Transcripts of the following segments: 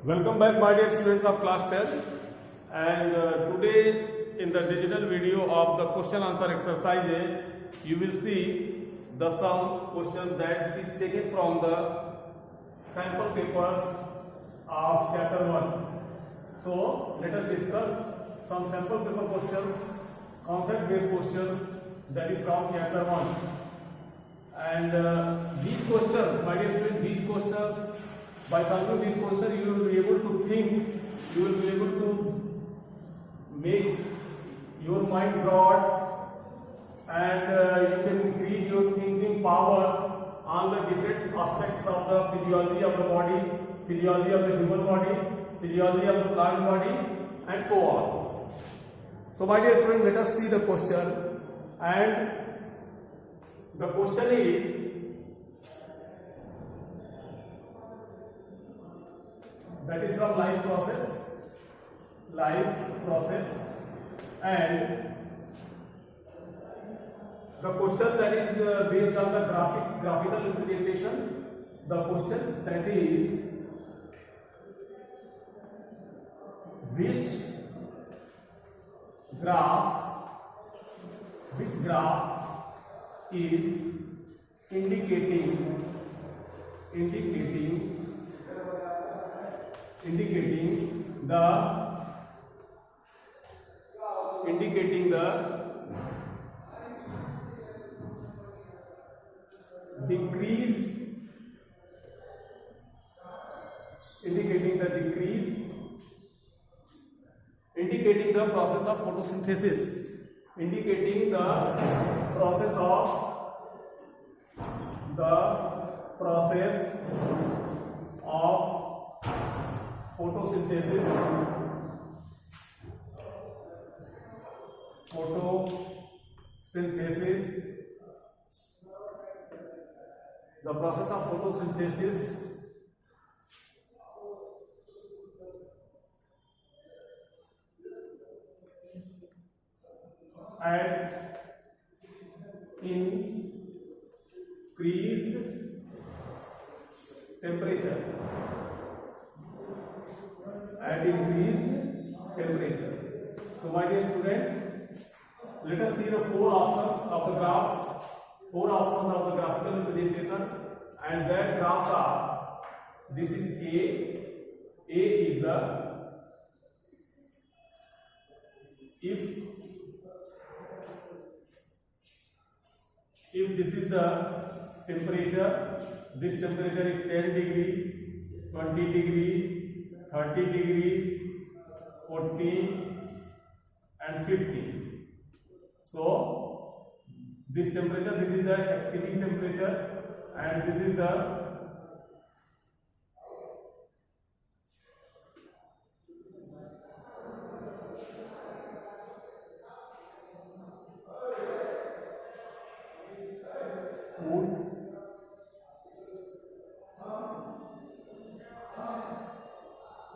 Welcome back, my dear students of class 10, and today in the digital video of the question answer exercise you will see the some question that is taken from the sample papers of chapter 1. So let us discuss some sample paper questions, concept based questions, that is from chapter 1. And these questions, my dear students, these questions, by solving these questions you will be able to think, you will be able to make your mind broad, and you can increase your thinking power on the different aspects of the physiology of the body, physiology of the human body, physiology of the plant body, and so on. So my dear students, let us see the question, and the question is, that is from life process, and the question that is based on the graphical representation. The question that is, which graph is indicating indicating the process of photosynthesis, indicating the process of photosynthesis, the process of photosynthesis at increased temperature. So my dear student, let us see the four options of the graph, graphical representation, and that graphs are, this is A is the, if this is the temperature, this temperature is 10 degree, 20 degree, 30 degree, 40 and 50. So this temperature, this is the exceeding temperature, and this is the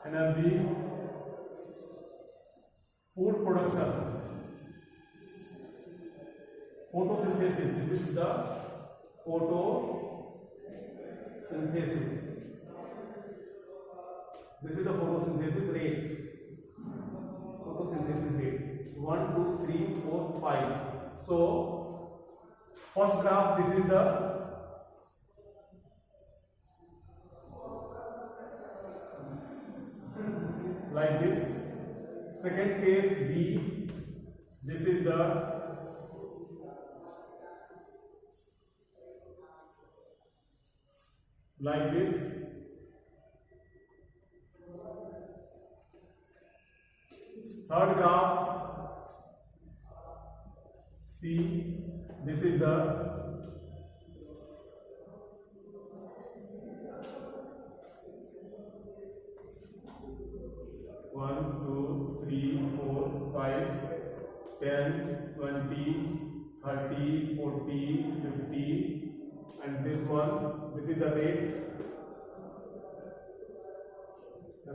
energy, food production, photosynthesis. This is the photosynthesis. This is the photosynthesis rate. 1, 2, 3, 4, 5. So first graph, this is the like this. Second case B, this is the like this. Third graph C, this is the one, 2, 3, 4, 5, 10, 20, 30, 40, 50, and this one, this is the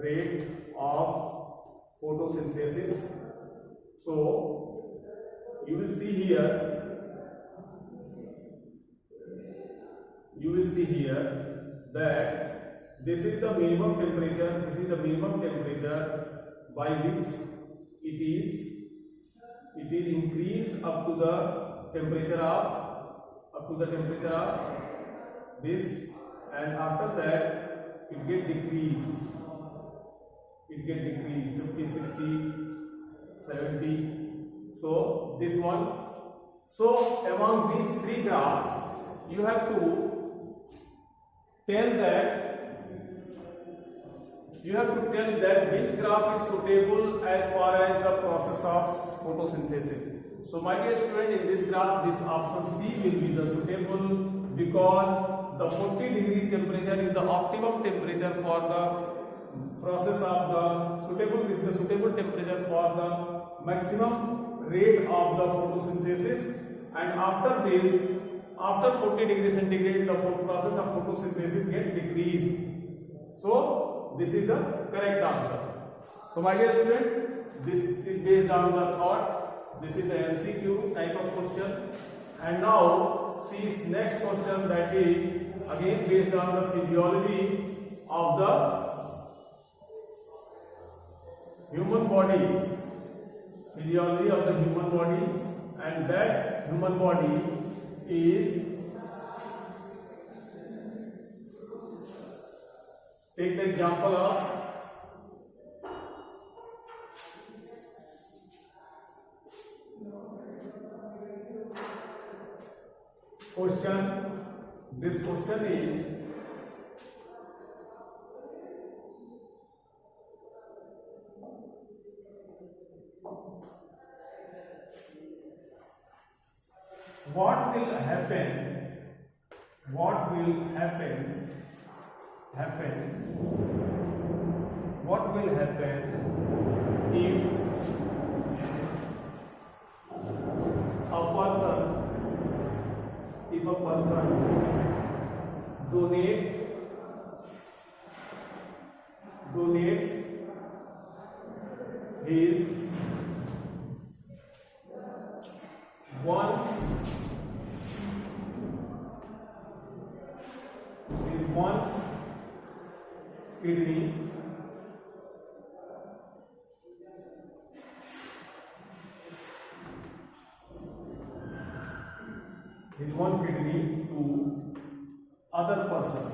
rate of photosynthesis. So you will see here that this is the minimum temperature. This is the minimum temperature by which it is increased up to the temperature of this, and after that it get decreased. 50, 60, 70. So this one. So among these three graphs, you have to tell that which graph is suitable as far as the process of photosynthesis. So my dear student, in this graph, this option C will be the suitable, because the 40-degree temperature is the optimum temperature for the process of the suitable. This is the suitable temperature for the maximum rate of the photosynthesis, and after this, after 40 degrees centigrade, the process of photosynthesis get decreased. So this is the correct answer. So my dear student, this is based on the thought. This is the MCQ type of question. And now see next question, that is again based on the physiology of the human body. Physiology of the human body, and that human body is, take the example of question. This question is, what will happen if a person donates his one kidney to other person.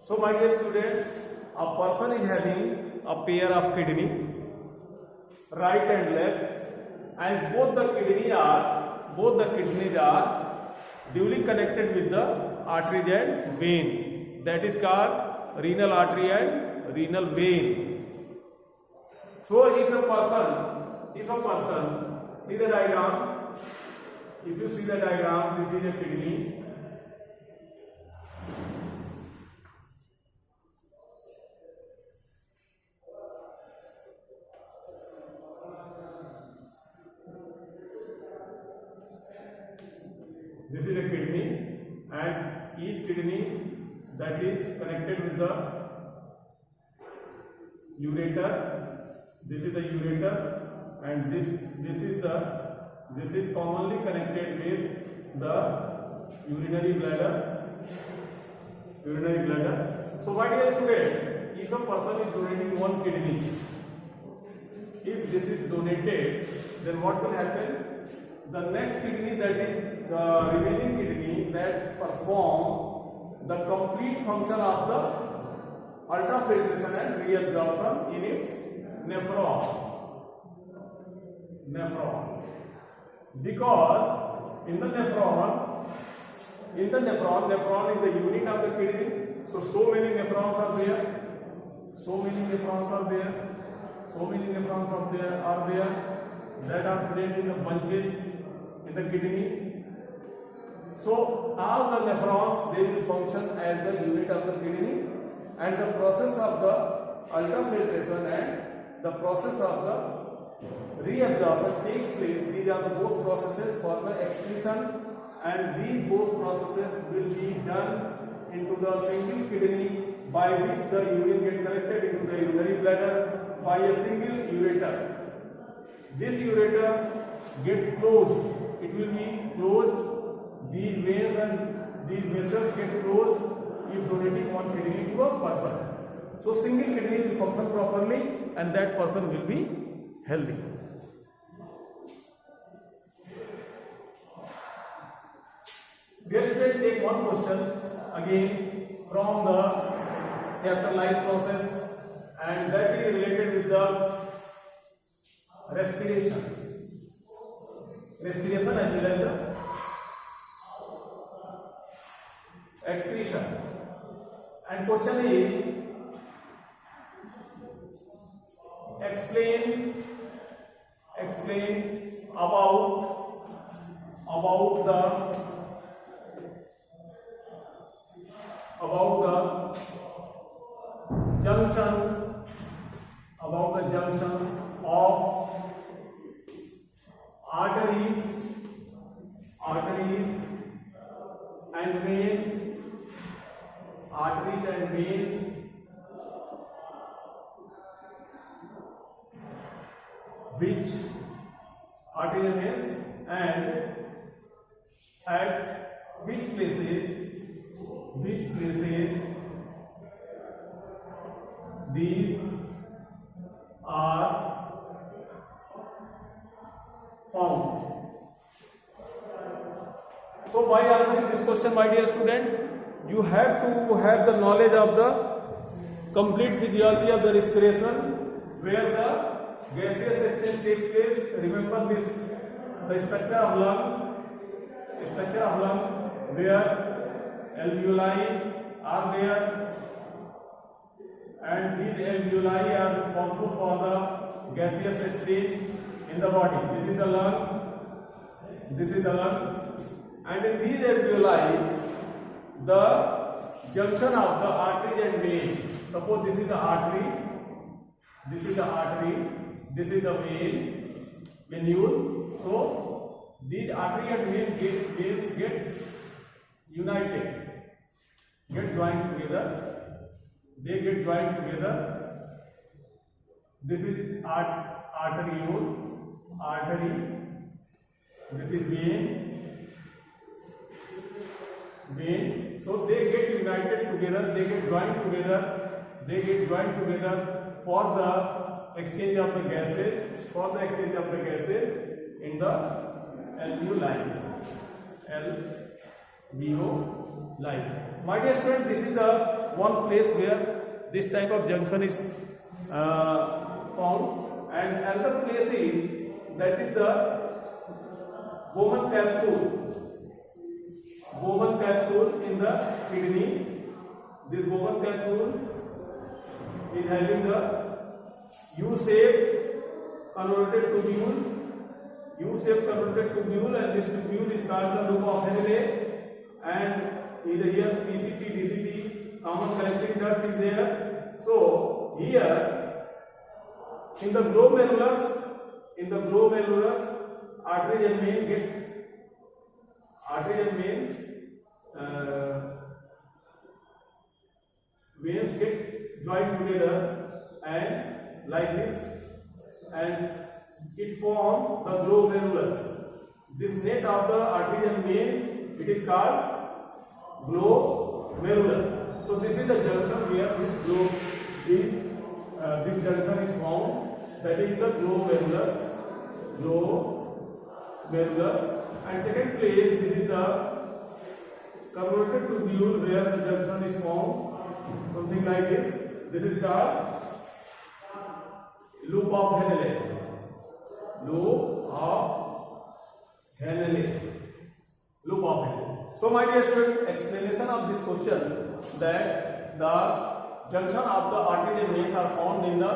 So my dear students, a person is having a pair of kidney, right and left, and both the kidneys are duly connected with the arteries and vein. That is called renal artery and renal vein. So if a person see the diagram, if you see the diagram, this is a kidney. This is a kidney, and each kidney that is connected with the ureter. This is the ureter, and this is commonly connected with the urinary bladder. So my dear student, if a person is donating one kidney, if this is donated, then what will happen? The next kidney, that is the remaining kidney, that perform the complete function of the ultrafiltration and reabsorption in its nephron. Because in the nephron is the unit of the kidney. So many nephrons are there. That are present in the bunches in the kidney. So all the nephrons, they will function as the unit of the kidney, and the process of the ultrafiltration and the process of the reabsorption takes place. These are the both processes for the excretion, and these both processes will be done into the single kidney, by which the urine gets collected into the urinary bladder by a single ureter. This ureter get closed. It will be closed these veins and these vessels get closed if donating one kidney to a person. So single kidney will function properly and that person will be healthy. Dear students, take one question again from the chapter life process, and that is related with the respiration as well as the expiration. And question is, explain about the junctions of arteries and veins, which arterial veins, and at which places these are found. So by answering this question, my dear student, you have to have the knowledge of the complete physiology of the respiration, where the gaseous exchange takes place. Remember this, the structure of lung, where alveoli are there, and these alveoli are responsible for the gaseous exchange in the body. This is the lung, and in these alveoli, the junction of the artery and vein. Suppose this is the artery, this is the venule. So these artery and veins get united, get joined together. They get joined together. This is arteriole, this is vein. So they get united together, they get joined together for the exchange of the gases, in the alveoli. My dear student, this is the one place where this type of junction is found, and another place is, that is the Bowman capsule in the kidney. This Bowman capsule is having the U-shaped convoluted tubule, and this tubule is called the loop of Henle, and here PCT, DCT, common collecting duct is there. So here in the glomerulus, artery and veins get joined together and like this, and it forms the glomerulus. This net of the artery and vein, it is called glomerulus. So this is the junction where this junction is formed, that is the glomerulus. And second place, this is the convoluted tubule where the junction is formed, something like this. This is called loop of Henle. So my dear student, explanation of this question, that the junction of the artery and veins are found in the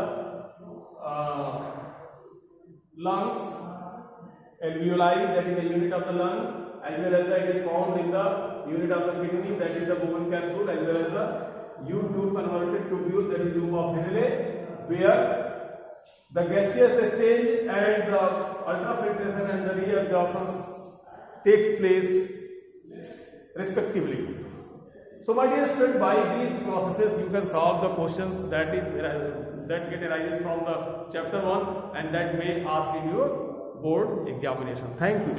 lungs, alveoli, that is the unit of the lung, as well as it is found in the unit of the kidney, that is the Bowman capsule, as well as the U-tube convoluted tubule, that is loop of Henle, where the gaseous exchange and the ultrafiltration and the reabsorption takes place respectively. So my dear student, by these processes you can solve the questions that get arises from the chapter 1 and that may ask in your board examination. Thank you.